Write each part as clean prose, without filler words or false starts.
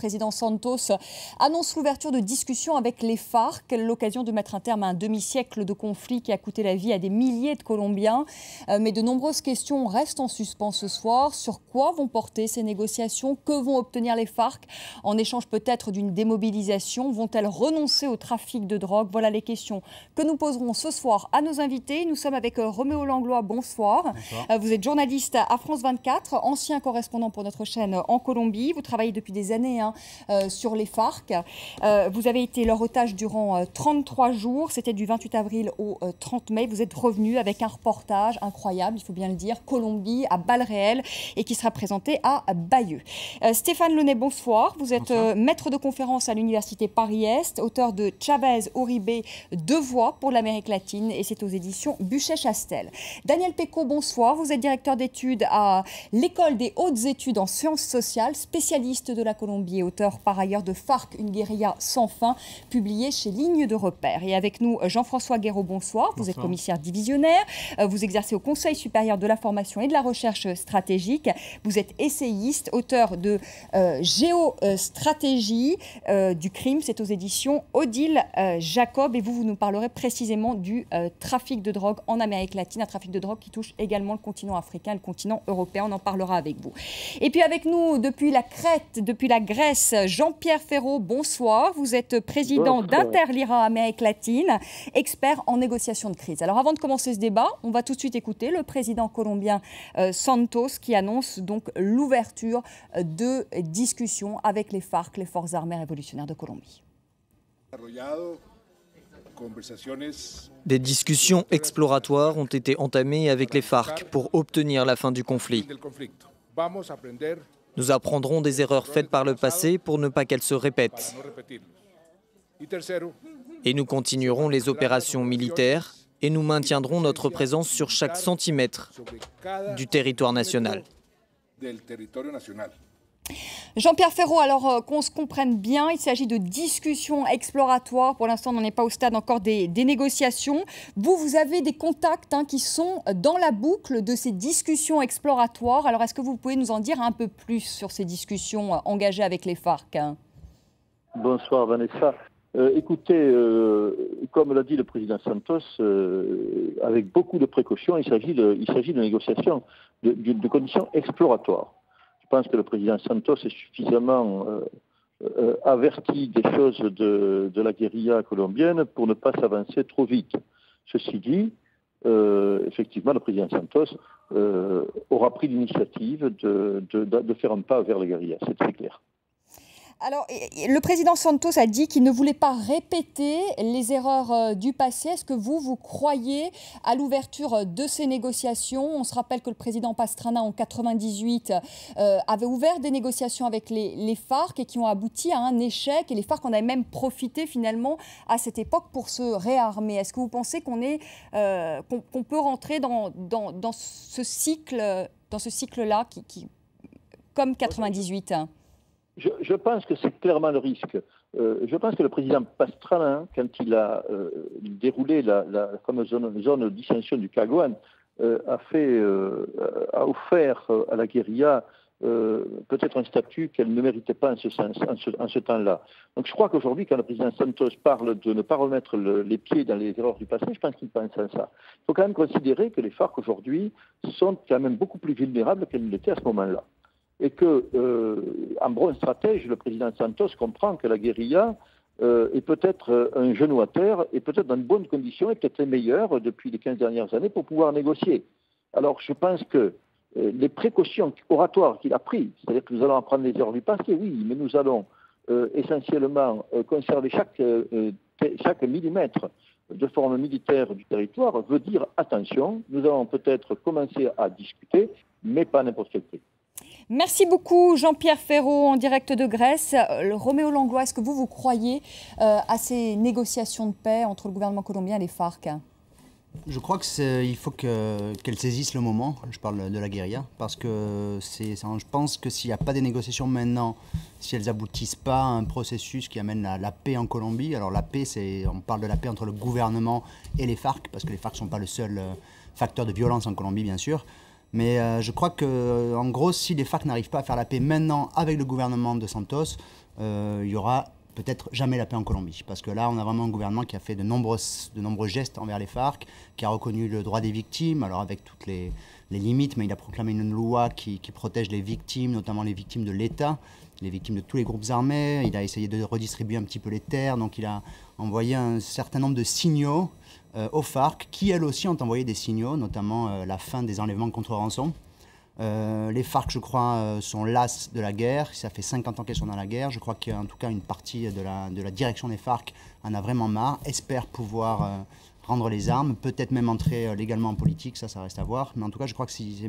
président Santos annonce l'ouverture de discussions avec les FARC, l'occasion de mettre un terme à un demi-siècle de conflit qui a coûté la vie à des milliers de Colombiens. Mais de nombreuses questions restent en suspens ce soir. Sur quoi vont porter ces négociations? Que vont obtenir les FARC en échange peut-être d'une démobilisation? Vont-elles renoncer au trafic de drogue? Voilà les questions que nous poserons ce soir à nos invités. Nous sommes avec Roméo Langlois, bonsoir. Bonsoir. Vous êtes journaliste à France 24, ancien correspondant pour notre chaîne en Colombie. Vous travaillez depuis des années sur les FARC. Vous avez été leur otage durant 33 jours. C'était du 28 avril au 30 mai. Vous êtes revenu avec un reportage incroyable, il faut bien le dire, Colombie à balles réelles et qui sera présenté à Bayeux. Stéphane Launay, bonsoir. Vous êtes maître de conférence à l'Université Paris-Est, auteur de Chavez Uribe, Deux voix pour l'Amérique latine, et c'est aux éditions Buchet-Chastel. Daniel Pécaud, bonsoir. Vous êtes directeur d'études à l'École des hautes études en sciences sociales, spécialiste de la Colombie et auteur par ailleurs de FARC, une guérilla sans fin, publié chez Ligne de repère. Et avec nous, Jean-François Guéraud, bonsoir. Vous êtes commissaire divisionnaire. Vous exercez au Conseil supérieur de l'information et de la recherche stratégique. Vous êtes essayiste, auteur de Géostratégie du crime. C'est aux éditions Odile Jacob. Et vous nous parlerez précisément du trafic de drogue en Amérique latine, un trafic de drogue qui touche également le continent africain, le continent européen. On en parlera avec vous. Et puis avec nous, depuis la Crète, depuis la Grèce, Jean-Pierre Ferraud, bonsoir. Vous êtes président d'Interlira Amérique latine, expert en négociation de crise. Alors avant de commencer ce débat, on va tout de suite écouter le président colombien Santos qui annonce donc l'ouverture de discussions avec les FARC, les Forces armées révolutionnaires de Colombie. Des discussions exploratoires ont été entamées avec les FARC pour obtenir la fin du conflit. Nous apprendrons des erreurs faites par le passé pour ne pas qu'elles se répètent. Et nous continuerons les opérations militaires et nous maintiendrons notre présence sur chaque centimètre du territoire national. Jean-Pierre Ferraud, alors qu'on se comprenne bien, il s'agit de discussions exploratoires. Pour l'instant, on n'en est pas au stade encore des négociations. Vous avez des contacts qui sont dans la boucle de ces discussions exploratoires. Alors, est-ce que vous pouvez nous en dire un peu plus sur ces discussions engagées avec les FARC? Bonsoir Vanessa. Écoutez, comme l'a dit le président Santos, avec beaucoup de précautions, il s'agit de négociations de conditions exploratoires. Je pense que le président Santos est suffisamment averti des choses de la guérilla colombienne pour ne pas s'avancer trop vite. Ceci dit, effectivement, le président Santos aura pris l'initiative de faire un pas vers la guérilla, c'est très clair. Alors, le président Santos a dit qu'il ne voulait pas répéter les erreurs du passé. Est-ce que vous croyez à l'ouverture de ces négociations? On se rappelle que le président Pastrana, en 1998, avait ouvert des négociations avec les FARC et qui ont abouti à un échec. Et les FARC en avaient même profité finalement à cette époque pour se réarmer. Est-ce que vous pensez qu'on peut rentrer dans ce cycle-là comme 1998? Je pense que c'est clairement le risque. Je pense que le président Pastrana, quand il a déroulé la fameuse zone de dissension du Caguán, a offert à la guérilla peut-être un statut qu'elle ne méritait pas en ce temps-là. Donc je crois qu'aujourd'hui, quand le président Santos parle de ne pas remettre les pieds dans les erreurs du passé, je pense qu'il pense à ça. Il faut quand même considérer que les FARC aujourd'hui sont quand même beaucoup plus vulnérables qu'elles ne l'étaient à ce moment-là. Et que, en bon stratège, le président Santos comprend que la guérilla est peut-être un genou à terre, et peut-être dans de bonnes conditions, et peut-être les meilleures depuis les 15 dernières années pour pouvoir négocier. Alors je pense que les précautions oratoires qu'il a prises, c'est-à-dire que nous allons apprendre les erreurs du passé, oui, mais nous allons essentiellement conserver chaque millimètre de forme militaire du territoire, veut dire attention, nous allons peut-être commencer à discuter, mais pas à n'importe quel prix. Merci beaucoup Jean-Pierre Ferraud en direct de Grèce. Roméo Langlois, est-ce que vous croyez à ces négociations de paix entre le gouvernement colombien et les FARC? Je crois qu'il faut qu'elle saisisse le moment, je parle de la guérilla, parce que je pense que s'il n'y a pas des négociations maintenant, si elles n'aboutissent pas à un processus qui amène à la paix en Colombie, alors la paix, on parle de la paix entre le gouvernement et les FARC, parce que les FARC ne sont pas le seul facteur de violence en Colombie, bien sûr. Mais je crois que, en gros, si les FARC n'arrivent pas à faire la paix maintenant avec le gouvernement de Santos, il y aura peut-être jamais la paix en Colombie. Parce que là, on a vraiment un gouvernement qui a fait de nombreux gestes envers les FARC, qui a reconnu le droit des victimes, alors avec toutes les limites, mais il a proclamé une loi qui protège les victimes, notamment les victimes de l'État, les victimes de tous les groupes armés. Il a essayé de redistribuer un petit peu les terres, donc il a envoyé un certain nombre de signaux aux FARC, qui elles aussi ont envoyé des signaux, notamment la fin des enlèvements contre rançon. Les FARC, je crois, sont las de la guerre. Ça fait 50 ans qu'elles sont dans la guerre. Je crois qu'en tout cas, une partie de la direction des FARC en a vraiment marre, espère pouvoir rendre les armes, peut-être même entrer légalement en politique, ça reste à voir. Mais en tout cas, je crois que si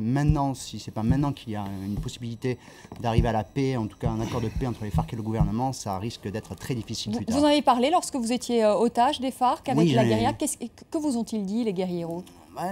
c'est pas maintenant qu'il y a une possibilité d'arriver à la paix, en tout cas un accord de paix entre les FARC et le gouvernement, ça risque d'être très difficile plus tard. Vous en avez parlé lorsque vous étiez otage des FARC avec la guérilla. Que vous ont-ils dit, les guerrilleros?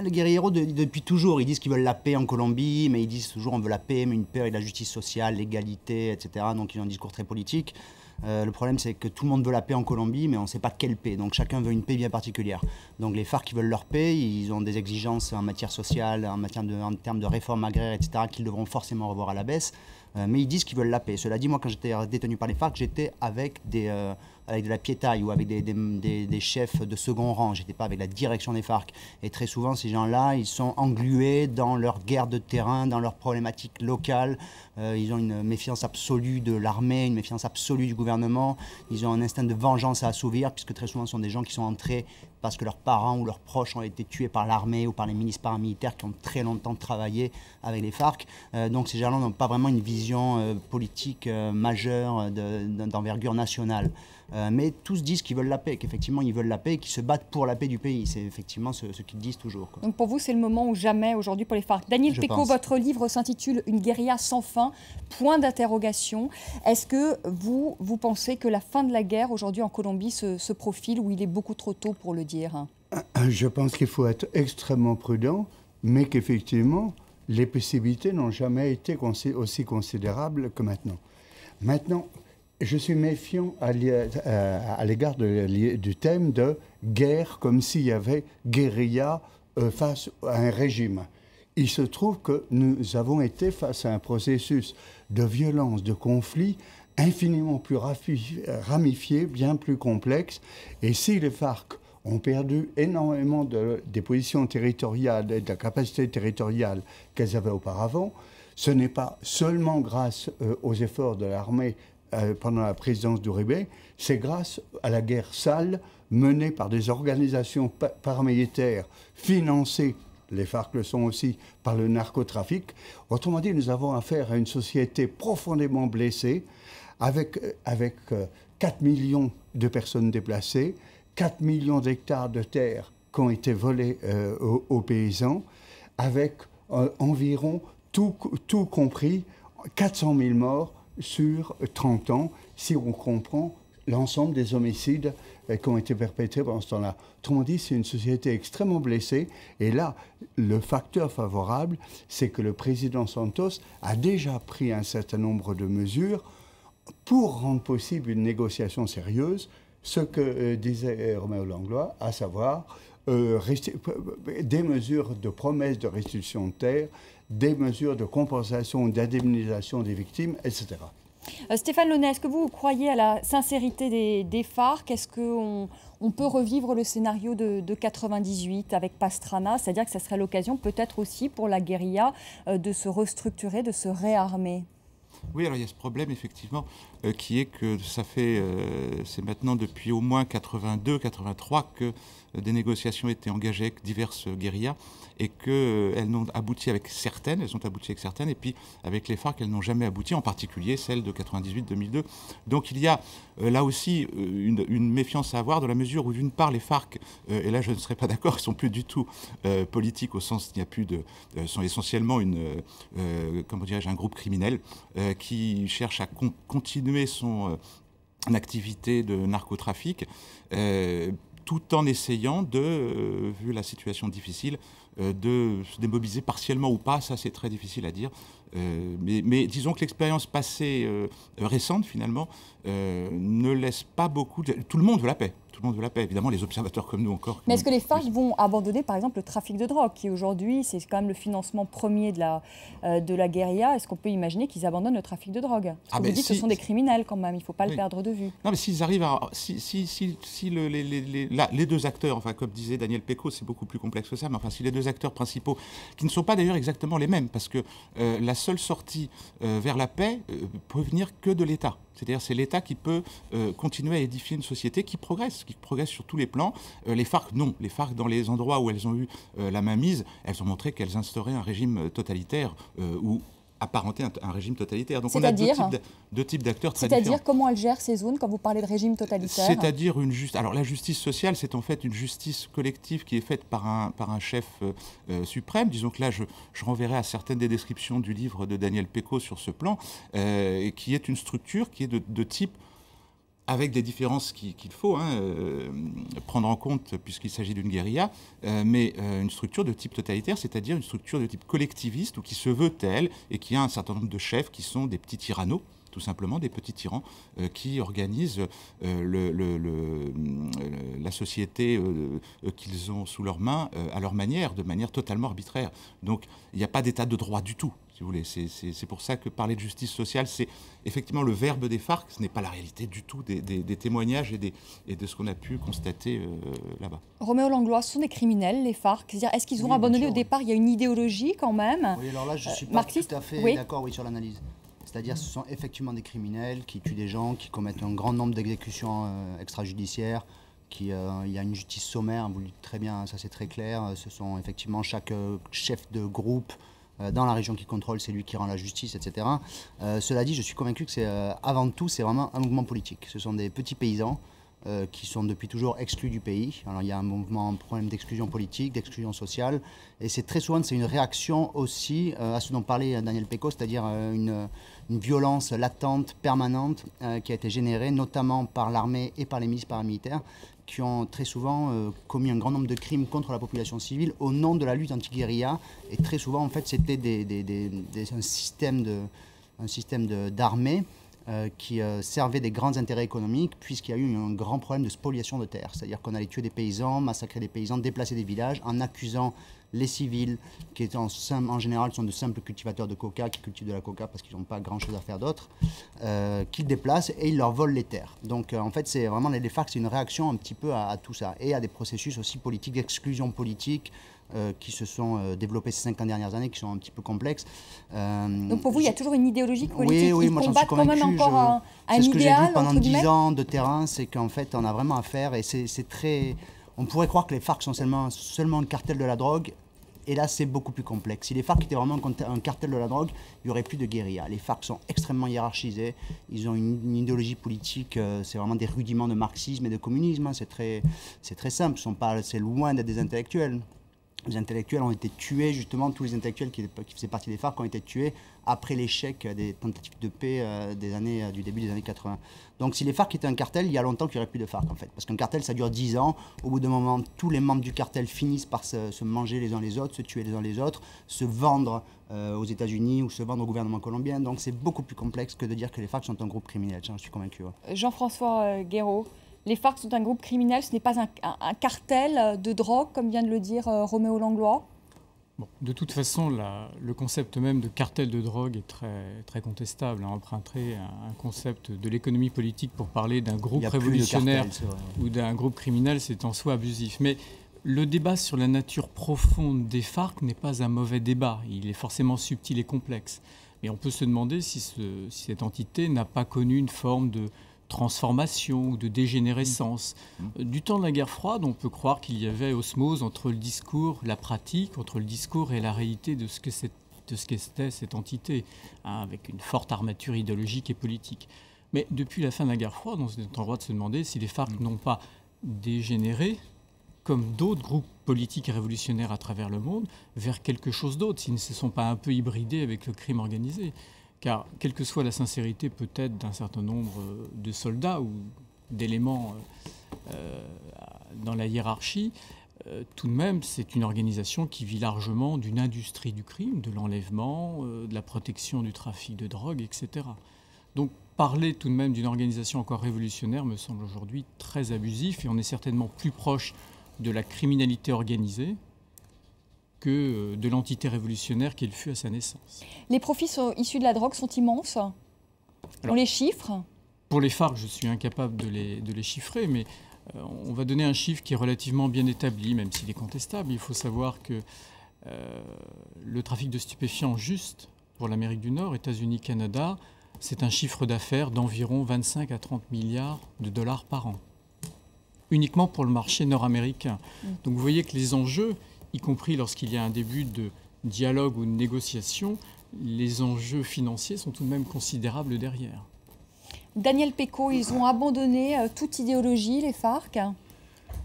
Les guerrilleros, depuis toujours, ils disent qu'ils veulent la paix en Colombie, mais ils disent toujours on veut la paix, mais une paix avec la justice sociale, l'égalité, etc. Donc ils ont un discours très politique. Le problème, c'est que tout le monde veut la paix en Colombie, mais on ne sait pas quelle paix. Donc chacun veut une paix bien particulière. Donc les FARC qui veulent leur paix, ils ont des exigences en matière sociale, en termes de réforme agraire, etc., qu'ils devront forcément revoir à la baisse. Mais ils disent qu'ils veulent la paix. Cela dit, moi, quand j'étais détenu par les FARC, j'étais avec de la piétaille ou avec des chefs de second rang. Je n'étais pas avec la direction des FARC. Et très souvent, ces gens-là, ils sont englués dans leur guerre de terrain, dans leurs problématiques locales. Ils ont une méfiance absolue de l'armée, une méfiance absolue du gouvernement. Ils ont un instinct de vengeance à assouvir, puisque très souvent, ce sont des gens qui sont entrés parce que leurs parents ou leurs proches ont été tués par l'armée ou par les milices paramilitaires qui ont très longtemps travaillé avec les FARC. Donc ces gens-là n'ont pas vraiment une vision politique majeure d'envergure nationale. Mais tous disent qu'ils veulent la paix, qu'effectivement ils veulent la paix et qu'ils se battent pour la paix du pays. C'est effectivement ce qu'ils disent toujours, quoi. Donc pour vous, c'est le moment ou jamais aujourd'hui pour les FARC. Daniel Pécaud, votre livre s'intitule « Une guérilla sans fin », point d'interrogation. Est-ce que vous pensez que la fin de la guerre aujourd'hui en Colombie se profile ou il est beaucoup trop tôt pour le dire? Je pense qu'il faut être extrêmement prudent, mais qu'effectivement, les possibilités n'ont jamais été aussi considérables que maintenant. Maintenant, je suis méfiant à l'égard du thème de guerre, comme s'il y avait guérilla face à un régime. Il se trouve que nous avons été face à un processus de violence, de conflit infiniment plus ramifié, bien plus complexe. Et si les FARC ont perdu énormément des positions territoriales et de la capacité territoriale qu'elles avaient auparavant, ce n'est pas seulement grâce aux efforts de l'armée pendant la présidence d'Uribe, c'est grâce à la guerre sale menée par des organisations paramilitaires financées, les FARC le sont aussi, par le narcotrafic. Autrement dit, nous avons affaire à une société profondément blessée, avec 4 millions de personnes déplacées, 4 millions d'hectares de terre qui ont été volés aux paysans, avec environ, tout compris, 400 000 morts sur 30 ans, si on comprend l'ensemble des homicides qui ont été perpétrés pendant ce temps-là. Autrement dit, c'est une société extrêmement blessée. Et là, le facteur favorable, c'est que le président Santos a déjà pris un certain nombre de mesures pour rendre possible une négociation sérieuse, ce que disait Roméo Langlois, à savoir des mesures de promesse de restitution de terre, des mesures de compensation, d'indemnisation des victimes, etc. Stéphane Launay, est-ce que vous croyez à la sincérité des FARC? Est-ce qu'on peut revivre le scénario de 98 avec Pastrana? C'est-à-dire que ça serait l'occasion peut-être aussi pour la guérilla de se restructurer, de se réarmer? Oui, alors il y a ce problème effectivement qui est que c'est maintenant depuis au moins 82-83 que des négociations étaient engagées avec diverses guérillas et qu'elles n'ont abouti avec certaines, et puis avec les FARC, elles n'ont jamais abouti, en particulier celle de 98-2002. Donc il y a là aussi une méfiance à avoir dans la mesure où d'une part les FARC, et là je ne serais pas d'accord, ils sont plus du tout politiques au sens qu'il n'y a plus sont essentiellement un groupe criminel qui cherche à continuer son activité de narcotrafic, tout en essayant vu la situation difficile, de se démobiliser partiellement ou pas, ça c'est très difficile à dire. Mais disons que l'expérience passée récente, finalement, ne laisse pas beaucoup... Tout le monde veut la paix. tout le monde veut la paix. Évidemment, les observateurs comme nous encore. Mais est-ce que les FARC vont abandonner, par exemple, le trafic de drogue, qui aujourd'hui, c'est quand même le financement premier de la guérilla? Est-ce qu'on peut imaginer qu'ils abandonnent le trafic de drogue? Parce que vous dites que ce sont des criminels quand même, il ne faut pas le perdre de vue. Non, mais s'ils arrivent à... Si les deux acteurs, enfin, comme disait Daniel Péco, c'est beaucoup plus complexe que ça, mais enfin, si les deux acteurs principaux, qui ne sont pas d'ailleurs exactement les mêmes, parce que la seule sortie vers la paix peut venir que de l'État. C'est-à-dire c'est l'État qui peut continuer à édifier une société qui progresse sur tous les plans. Les FARC, non. Les FARC, dans les endroits où elles ont eu la main mise, elles ont montré qu'elles instauraient un régime totalitaire ou apparenté à un régime totalitaire. Donc on a deux types d'acteurs très différents. C'est-à-dire comment elles gèrent ces zones quand vous parlez de régime totalitaire? C'est-à-dire alors la justice sociale, c'est en fait une justice collective qui est faite par un chef suprême. Disons que là, je renverrai à certaines des descriptions du livre de Daniel Péco sur ce plan, qui est une structure qui est de type, avec des différences qu'il faut prendre en compte puisqu'il s'agit d'une guérilla, mais une structure de type totalitaire, c'est-à-dire une structure de type collectiviste ou qui se veut telle et qui a un certain nombre de chefs qui sont des petits tyrannos, tout simplement des petits tyrans qui organisent la société qu'ils ont sous leurs mains à leur manière, de manière totalement arbitraire. Donc il n'y a pas d'état de droit du tout. Si vous voulez. C'est pour ça que parler de justice sociale, c'est effectivement le verbe des FARC, ce n'est pas la réalité du tout des témoignages et de ce qu'on a pu constater là-bas. Roméo Langlois, ce sont des criminels, les FARC. Est-ce qu'ils ont abandonné au départ? Il y a une idéologie quand même. Oui, alors là, je ne suis pas tout à fait d'accord sur l'analyse. C'est-à-dire ce sont effectivement des criminels qui tuent des gens, qui commettent un grand nombre d'exécutions extrajudiciaires, il y a une justice sommaire, vous le dites très bien, ça c'est très clair. Ce sont effectivement chaque chef de groupe dans la région qui contrôle, c'est lui qui rend la justice, etc. Cela dit, je suis convaincu que avant tout, c'est vraiment un mouvement politique. Ce sont des petits paysans qui sont depuis toujours exclus du pays. Alors il y a un problème d'exclusion politique, d'exclusion sociale, et c'est très souvent une réaction aussi à ce dont parlait Daniel Péco, c'est-à-dire une violence latente, permanente, qui a été générée notamment par l'armée et par les milices paramilitaires, qui ont très souvent commis un grand nombre de crimes contre la population civile au nom de la lutte anti-guérilla. Et très souvent, en fait, c'était un système d'armée qui servait des grands intérêts économiques, puisqu'il y a eu un grand problème de spoliation de terres. C'est-à-dire qu'on allait tuer des paysans, massacrer des paysans, déplacer des villages, en accusant les civils, qui étaient en général sont de simples cultivateurs de coca, qui cultivent de la coca parce qu'ils n'ont pas grand-chose à faire d'autre, qu'ils déplacent et ils leur volent les terres. Donc en fait, c'est vraiment les FARC, c'est une réaction un petit peu à tout ça, et à des processus aussi politiques, d'exclusion politique, qui se sont développés ces 50 dernières années, qui sont un petit peu complexes. Donc pour vous, il y a toujours une idéologie politique? Oui, moi j'en suis convaincu. Quand même encore un c'est ce que j'ai idéal, vu pendant 10 ans de terrain, c'est qu'en fait on a vraiment affaire, et c'est très... On pourrait croire que les FARC sont seulement un cartel de la drogue, et là c'est beaucoup plus complexe. Si les FARC étaient vraiment un cartel de la drogue, il n'y aurait plus de guérilla. Les FARC sont extrêmement hiérarchisés, ils ont une idéologie politique, c'est vraiment des rudiments de marxisme et de communisme, c'est très simple, c'est loin d'être des intellectuels. Les intellectuels ont été tués, justement, tous les intellectuels qui faisaient partie des FARC ont été tués après l'échec des tentatives de paix du début des années 80. Donc si les FARC étaient un cartel, il y a longtemps qu'il n'y aurait plus de FARC, en fait. Parce qu'un cartel, ça dure 10 ans. Au bout d'un moment, tous les membres du cartel finissent par se manger les uns les autres, se tuer les uns les autres, se vendre aux États-Unis ou se vendre au gouvernement colombien. Donc c'est beaucoup plus complexe que de dire que les FARC sont un groupe criminel. J'en suis convaincu. Ouais. Jean-François Guéraud, les FARC sont un groupe criminel, ce n'est pas un cartel de drogue, comme vient de le dire Roméo Langlois? Bon, de toute façon, le concept même de cartel de drogue est très, très contestable. Emprunter un concept de l'économie politique pour parler d'un groupe révolutionnaire ou d'un groupe criminel, c'est en soi abusif. Mais le débat sur la nature profonde des FARC n'est pas un mauvais débat. Il est forcément subtil et complexe. Mais on peut se demander si cette entité n'a pas connu une forme de transformation ou de dégénérescence. Du temps de la guerre froide, on peut croire qu'il y avait osmose entre le discours, la pratique, entre le discours et la réalité de ce qu'était cette entité, avec une forte armature idéologique et politique. Mais depuis la fin de la guerre froide, on est en droit de se demander si les FARC n'ont pas dégénéré, comme d'autres groupes politiques et révolutionnaires à travers le monde, vers quelque chose d'autre, s'ils ne se sont pas un peu hybridés avec le crime organisé. Car, quelle que soit la sincérité peut-être d'un certain nombre de soldats ou d'éléments dans la hiérarchie, tout de même, c'est une organisation qui vit largement d'une industrie du crime, de l'enlèvement, de la protection du trafic de drogue, etc. Donc, parler tout de même d'une organisation encore révolutionnaire me semble aujourd'hui très abusif, et on est certainement plus proche de la criminalité organisée que de l'entité révolutionnaire qu'elle fut à sa naissance. Les profits issus de la drogue sont immenses. On les chiffre? Pour les FARC, je suis incapable de les chiffrer, mais on va donner un chiffre qui est relativement bien établi, même s'il est contestable. Il faut savoir que le trafic de stupéfiants juste pour l'Amérique du Nord, États-Unis, Canada, c'est un chiffre d'affaires d'environ 25 à 30 milliards de dollars par an, uniquement pour le marché nord-américain. Donc vous voyez que les enjeux, y compris lorsqu'il y a un début de dialogue ou de négociation, les enjeux financiers sont tout de même considérables derrière. Daniel Pécaud, ils ont abandonné toute idéologie, les FARC?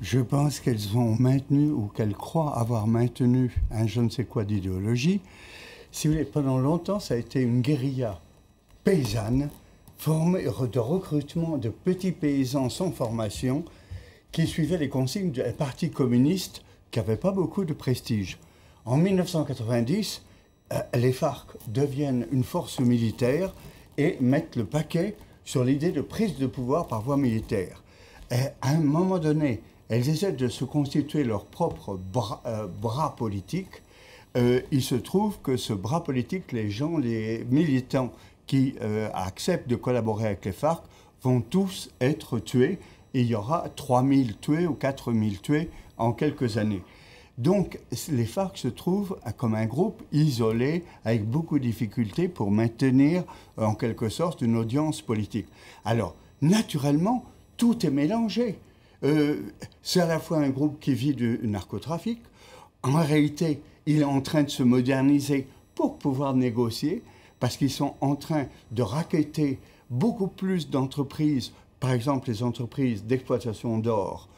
Je pense qu'elles ont maintenu, ou qu'elles croient avoir maintenu, un je ne sais quoi d'idéologie. Si vous voulez, pendant longtemps, ça a été une guérilla paysanne, formée de recrutement de petits paysans sans formation, qui suivaient les consignes du Parti communiste, qui n'avait pas beaucoup de prestige. En 1990, les FARC deviennent une force militaire et mettent le paquet sur l'idée de prise de pouvoir par voie militaire. Et à un moment donné, elles essaient de se constituer leur propre bras politique. Il se trouve que ce bras politique, les militants qui acceptent de collaborer avec les FARC vont tous être tués. Et il y aura 3000 tués ou 4000 tués en quelques années. Donc les FARC se trouvent comme un groupe isolé, avec beaucoup de difficultés pour maintenir en quelque sorte une audience politique. Alors, naturellement, tout est mélangé. C'est à la fois un groupe qui vit du narcotrafic. En réalité, il est en train de se moderniser pour pouvoir négocier, parce qu'ils sont en train de racketter beaucoup plus d'entreprises, par exemple les entreprises d'exploitation d'or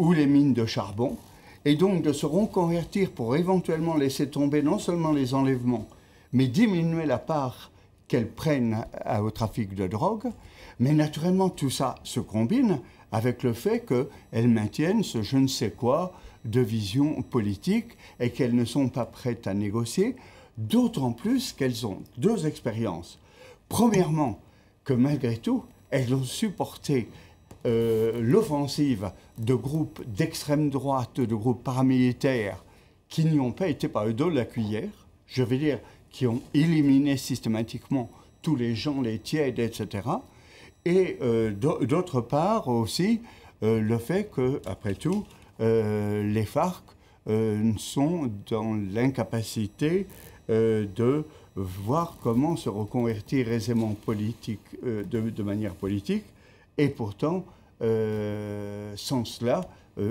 ou les mines de charbon, et donc de se reconvertir pour éventuellement laisser tomber non seulement les enlèvements, mais diminuer la part qu'elles prennent au trafic de drogue. Mais naturellement, tout ça se combine avec le fait qu'elles maintiennent ce je ne sais quoi de vision politique et qu'elles ne sont pas prêtes à négocier, d'autant plus qu'elles ont deux expériences. Premièrement, que malgré tout, elles ont supporté l'offensive de groupes d'extrême droite, de groupes paramilitaires qui n'y ont pas été par le dos de la cuillère, je veux dire, qui ont éliminé systématiquement tous les gens, les tièdes, etc. Et d'autre part aussi, le fait que, après tout, les FARC sont dans l'incapacité de voir comment se reconvertir aisément de manière politique. Et pourtant, sans cela,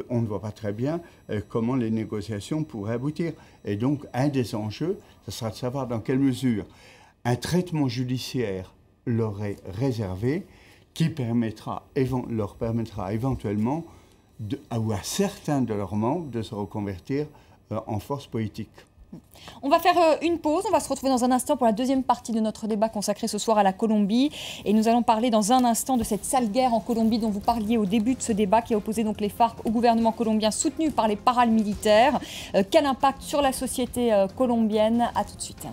on ne voit pas très bien comment les négociations pourraient aboutir. Et donc, un des enjeux, ce sera de savoir dans quelle mesure un traitement judiciaire leur est réservé, qui leur permettra éventuellement, ou à certains de leurs membres, de se reconvertir en force politique. On va faire une pause, on va se retrouver dans un instant pour la deuxième partie de notre débat consacré ce soir à la Colombie. Et nous allons parler dans un instant de cette sale guerre en Colombie dont vous parliez au début de ce débat, qui a opposé donc les FARC au gouvernement colombien soutenu par les paramilitaires. Quel impact sur la société colombienne? À tout de suite.